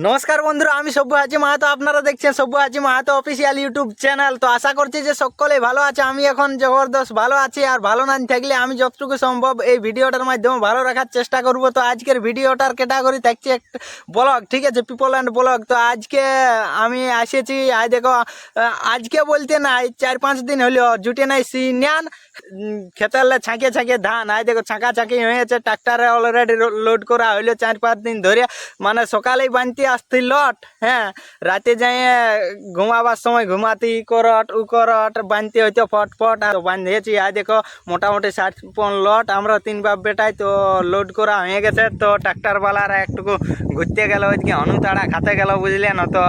নমস্কার বন্ধুরা, আমি সব্যসাচী মাহাতো। আপনারা দেখছেন Sabyasachi Mahato official YouTube channel. তো আশা করছি যে সকলেই ভালো আছে। আমি এখন জবরদস্ত ভালো আছি, আর ভালো না থাকলে আমি যতটুকু সম্ভব এই ভিডিওটার মাধ্যমে ভালো রাখার চেষ্টা করব। তো আজকের ভিডিওটার ক্যাটাগরি থাকছে একটা ব্লগ, ঠিক আছে, পিপল অ্যান্ড ব্লগ। তো আজকে আমি এসেছি, দেখো আজকে বলতে নাই 4-5 দিন হলো জুটে নাই সিনিয়ান খেতালে ছাঁকে ছাঁকে ধান। দেখো ছাঁকা ছাঁকি হয়েছে, ট্রাক্টারে অলরেডি লোড করা হইলো 4-5 দিন ধরে। মানে সকালেই বানতে আসতি লট, হ্যাঁ, রাতে যাই ঘুমাবার সময় ঘুমাতি করট উ করট বানতে হইতো ফটফট। আর বাঁধিয়েছি দেখো মোটামুটি 60 লট। আমরা 3 বাপ বেটাই তো লোড করা হয়ে গেছে। তো ট্রাক্টারওয়ালারা একটুকু ঘুরতে গেল, ওইদিকে অনুতাড়া খাতে গেল, বুঝলেন। তো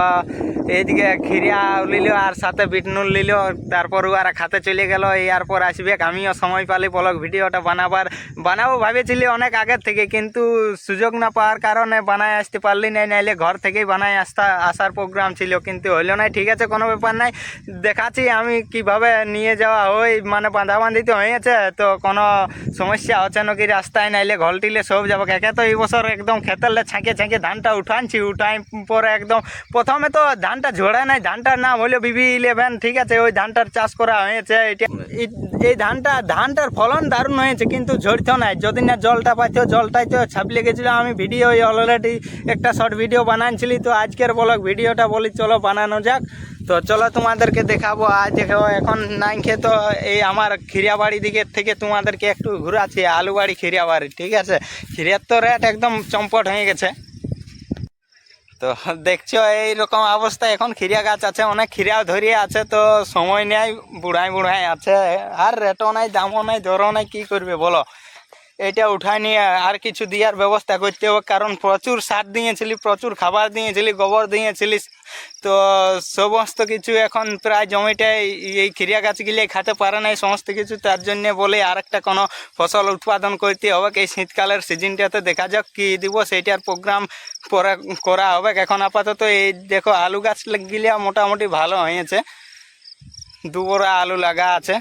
এইদিকে খিরিয়া লিল আর সাথে বিটনুল লিল, তারপর ওরা খাতে চলে গেল। এরপর আসবে, আমিও সময় পালি ব্লগ ভিডিওটা বানাবো ভাবেছিলি অনেক আগের থেকে, কিন্তু সুযোগ না পাওয়ার কারণে বানায় আসতে পারলি নাই। নাইলে ঘর থেকেই বানায় আসার প্রোগ্রাম ছিল, কিন্তু হইলো নাই। ঠিক আছে, কোনো ব্যাপার নাই, দেখাচ্ছি আমি কিভাবে নিয়ে যাওয়া হয়। মানে বাঁধাবাঁধিতে হয়েছে, তো কোনো সমস্যা হচ্ছে নাকি রাস্তায়, নাইলে ঘলটিলে সব যাবো। একে তো এই বছর একদম খেতেলে ছাঁকে ছাঁকে ধানটা উঠানছি। উঠাই পরে একদম প্রথমে তো ধানটা ঝোড়ায় নাই, ধানটার নাম হলো BB11, ঠিক আছে। ওই ধানটার চাষ করা হয়েছে। এই ধানটার ফলন দারুণ হয়েছে, কিন্তু ঝরতো নাই। যদি না জলটা পাইতো, জলটাই তো ছাপিয়ে গেছিলো। আমি ভিডিও অলরেডি একটা শর্ট ভিডিও বানাচ্ছিলি। তো আজকের ব্লগ ভিডিওটা বলি চলো বানানো যাক। তো চলো তোমাদেরকে দেখাবো। আজ দেখো এখন নাই খেতো এই আমার খিরিয়াবাড়ি দিকের থেকে তোমাদেরকে একটু ঘুরাচ্ছি। আলুবাড়ি খিরিয়াবাড়ি, ঠিক আছে। খিরিয়ার তো রেট একদম চম্পট হয়ে গেছে। তো দেখছো এইরকম অবস্থা। এখন খিরিয়া গাছ আছে, অনেক খিরিয়াও ধরিয়ে আছে। তো সময় নেই, বুড়াই আছে, আর রেটও নাই, দামও নাই, দরও নাই, কী করবে বলো। এটা উঠায় নিয়ে আর কিছু দেওয়ার ব্যবস্থা করতে হবে, কারণ প্রচুর সার দিয়েছিলি, প্রচুর খাবার দিয়েছিলি, গোবর দিয়েছিলিস। তো সমস্ত কিছু এখন প্রায় জমিটাই এই খিরিয়া গাছগুলি খেতে পারে নাই সমস্ত কিছু। তার জন্যে বলে আরেকটা কোনো ফসল উৎপাদন করতে হবে। এই শীতকালের সিজনটাতে দেখা যাক কী দিব, সেইটার প্রোগ্রাম পরে করা হবে। এখন আপাতত এই দেখো আলু গাছ গিলিয়া মোটামুটি ভালো হয়েছে, 2 বড়া আলু লাগা আছে।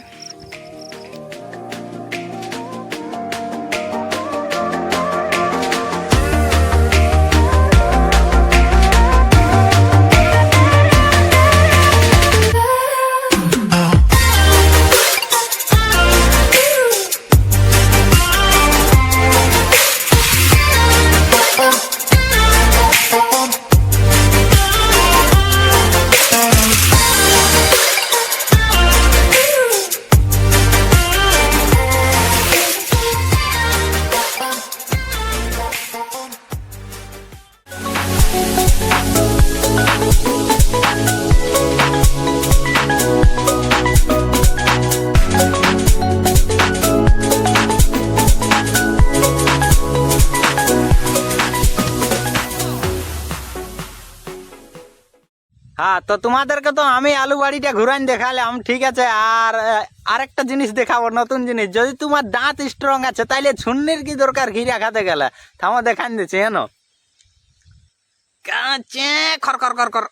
হ্যাঁ, তো তোমাদেরকে তো আমি আলু বাড়িটা ঘুরান দেখালাম, ঠিক আছে। আর আরেকটা জিনিস দেখাবো, নতুন জিনিস। যদি তোমার দাঁত স্ট্রং আছে, তাইলে ছুন্নির কি দরকার খিরিয়া খাতে গেলে। থামো দেখান দিচ্ছি, হেন কাঁচে খর খর খর খর।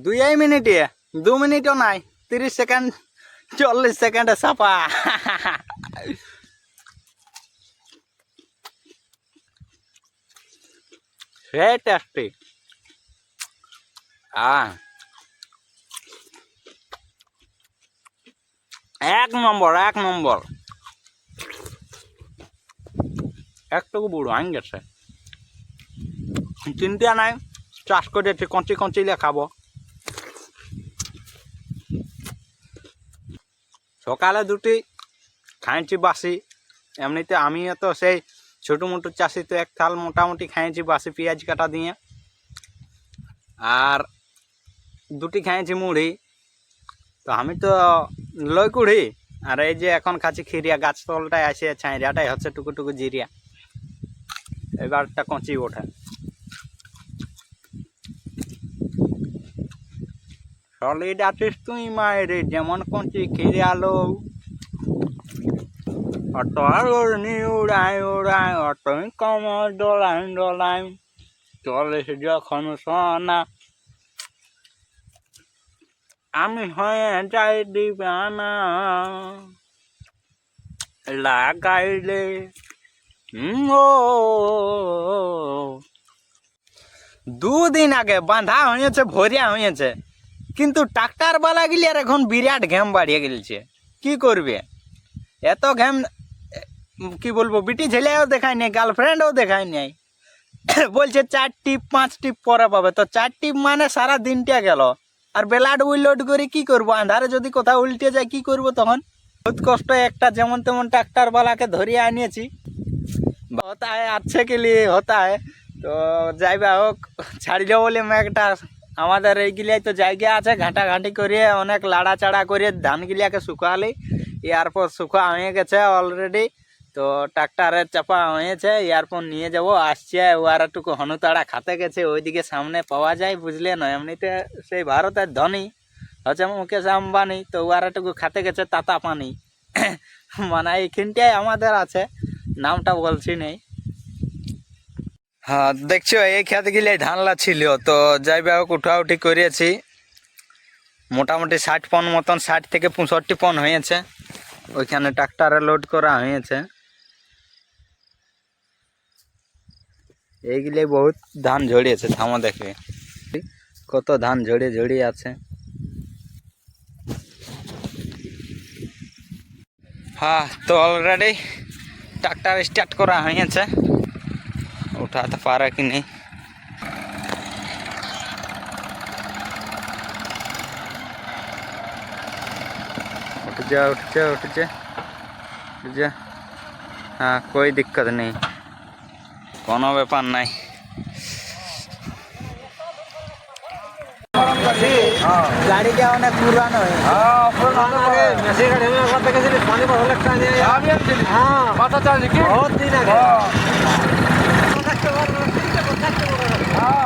দুই মিনিটে, 2 মিনিটও নাই, 30 সেকেন্ড 40 সেকেন্ডে সাপা। সে টেস্টি। এক নম্বর, এক নম্বর। একটুকু বুড়ো আইন গেছে, চিন্তা নাই, চাষ করেছি, কঞ্চি কঞ্চিলে খাবো। সকালে দুটি খাইছি বাসি, এমনিতে আমিও তো সেই ছোটো মোটো চাষি, তো এক থাল মোটামুটি খাইছি বাসি পেঁয়াজ কাটা দিয়ে। আর দুটি খাইছি মুড়ি। তো আমি তো লই কুড়ি, আর এই যে এখন খাচ্ছি খিরিয়া, গাছ তলটায় আসে ছাইরিয়াটাই হচ্ছে টুকু টুকু জিরিয়া, এবারটা কচি ওঠে। সলিড আছিস তুই মায়ের যেমন কচি খিরে আলো, অত আর উড়াই উড়াই অতই কমর ডলাই ডলাই, চলিস যখন সোনা আমি হয়ে যাই দিবানা লাগাইলে ও। দুদিন আগে বাঁধা হয়েছে, ভরিয়া হয়েছে, কিন্তু ট্রাক্টর বালা গিলি আর এখন বিরাট ঘ্যাম বাড়িয়ে গেলছে। কি করবে এত ঘ্যাম? কি বলবো, বিটি ছেলেও দেখায় নাই, গার্লফ্রেন্ডও দেখায় নাই। বলছে 4 টিপ 5 টিপ পরে পাবে। তো 4 টিপ মানে সারা দিনটা গেল, আর বেলাড উইলোড করে কি করবো? আন্ধারে যদি কোথাও উল্টে যায় কি করব তখন? বহুত কষ্ট একটা যেমন তেমন ট্রাক্টর বালাকে ধরিয়ে আনিয়েছি। হতা হয় আছে কি লিয়ে হতা হয়। তো যাইবা হোক, ছাড়িল বলে মেঘটা আমাদের এইগুলিয়ায় তো জায়গা আছে, ঘাঁটাঘাঁটি করে অনেক লাড়া চাড়া করে ধান গিলিয়াকে শুকালি, এরপর শুকা হয়ে গেছে অলরেডি। তো ট্রাক্টরে চাপা হয়েছে, এরপর নিয়ে যাব, আসছে ওয়ারটুকু হনুতাড়া খাতে গেছে, ওইদিকে সামনে পাওয়া যায়, বুঝলে না? এমনিতে সেই ভারতের ধনী হচ্ছে মুকেশ আম্বানি, তো ওয়ারটুকু খাতে গেছে তাতা পানি। মানে এইখানটাই আমাদের আছে, নামটা বলছি নেই। হ্যাঁ দেখছো এই খেত গিলে ধানলা ছিল, তো যাইবা হোক উঠাউঠি করেছি, মোটামুটি 60 পন মতন, 60 থেকে 65 পন হয়েছে, ওইখানে ট্রাক্টরে লোড করা হয়েছে। এইগুলো বহুত ধান ঝরিয়েছে, থামো দেখবে কত ধান ঝরিয়ে ঝরিয়ে আছে। হ্যাঁ তো অলরেডি ট্রাক্টর স্টার্ট করা হয়েছে, উঠাতে পারে কি নেই। उठ जा उठ जा उठ जा उठ जा। हाँ कोई दिक्कत नहीं, कोनो ব্যাপার নাই। गाड़ी क्या अनेक पुराना है। हाँ पुराना है, मेसी गाड़ी में बात कैसे पानी में होले का नहीं है। हां पता चल कि बहुत दिन आ गया। हां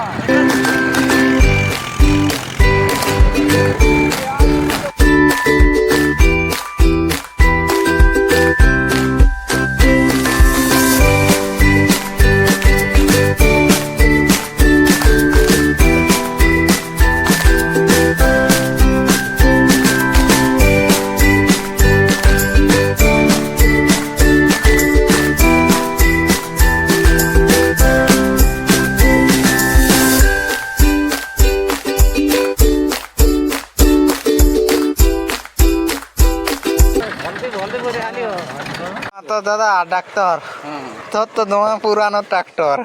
তো দাদা ডাক্তার তোর তো তোমার পুরানো ট্রাক্টর,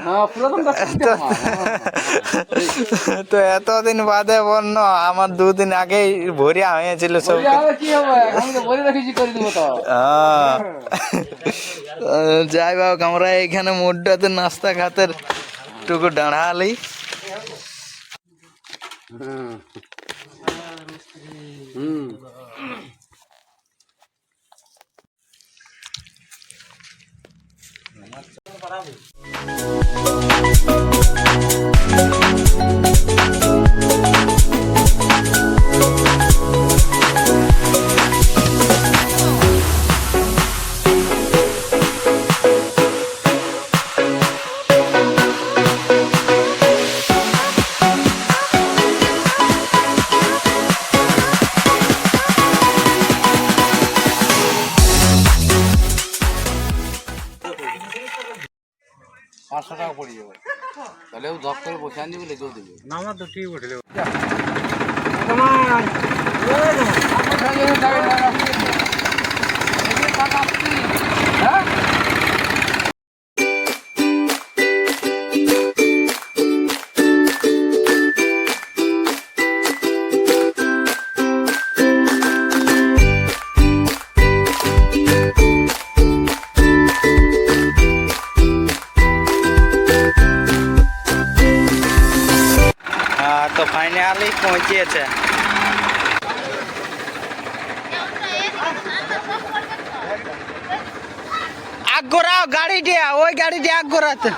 তো এতদিন বাদে বন্য আমার 2 দিন আগেই ভরিয়া হয়েছিল সব। যাই হোক আমরা এইখানে মুড্ডাতে নাস্তা খাতের টুকু দাঁড়ালি। টাকা পড়ে যাবে, তাহলে ও জব করে বসে আনবি বলে কেউ দেবে না। আমার তো ঠিক উঠে তো ফাইনালি পৌঁছেছে। ঘোরাও গাড়ি দিয়া, ওই গাড়ি দিয়ে আগ ঘোরাতে।